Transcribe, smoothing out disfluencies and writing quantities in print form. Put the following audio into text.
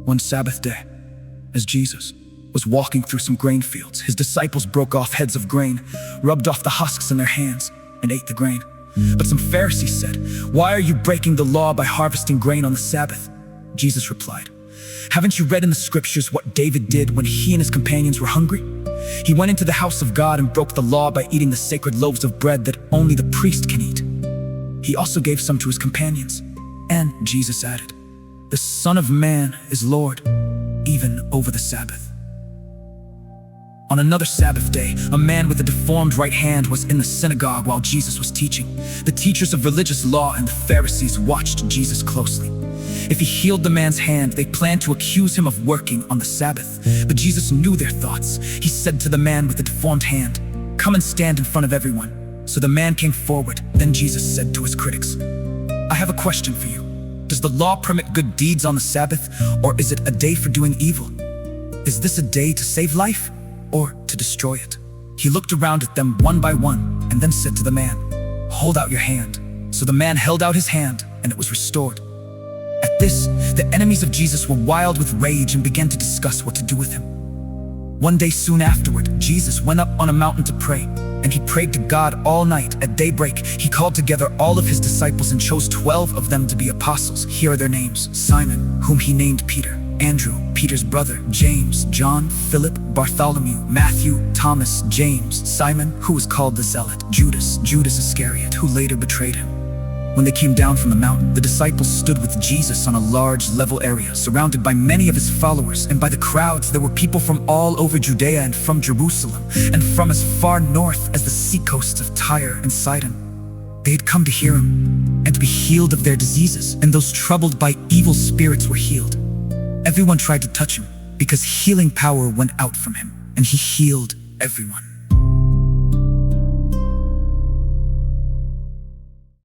One Sabbath day, as Jesus was walking through some grain fields, his disciples broke off heads of grain, rubbed off the husks in their hands, and ate the grain. But some Pharisees said, "Why are you breaking the law by harvesting grain on the Sabbath?" Jesus replied, "Haven't you read in the scriptures what David did when he and his companions were hungry? He went into the house of God and broke the law by eating the sacred loaves of bread that only the priest can eat. He also gave some to his companions." And Jesus added, "The Son of Man is Lord, even over the Sabbath." On another Sabbath day, a man with a deformed right hand was in the synagogue while Jesus was teaching. The teachers of religious law and the Pharisees watched Jesus closely. If he healed the man's hand, they planned to accuse him of working on the Sabbath. But Jesus knew their thoughts. He said to the man with the deformed hand, "Come and stand in front of everyone." So the man came forward. Then Jesus said to his critics, "I have a question for you. Does the law permit good deeds on the Sabbath, or is it a day for doing evil? Is this a day to save life, or to destroy it?" He looked around at them one by one, and then said to the man, "Hold out your hand." So the man held out his hand, and it was restored. At this, the enemies of Jesus were wild with rage and began to discuss what to do with him. One day soon afterward, Jesus went up on a mountain to pray, and he prayed to God all night. At daybreak, he called together all of his disciples and chose 12 of them to be apostles. Here are their names: Simon, whom he named Peter; Andrew, Peter's brother; James, John, Philip, Bartholomew, Matthew, Thomas, James, Simon, who was called the Zealot; Judas Iscariot, who later betrayed him. When they came down from the mountain, the disciples stood with Jesus on a large level area, surrounded by many of his followers and by the crowds. There were people from all over Judea and from Jerusalem, and from as far north as the seacoasts of Tyre and Sidon. They had come to hear him and to be healed of their diseases, and those troubled by evil spirits were healed. Everyone tried to touch him, because healing power went out from him, and he healed everyone.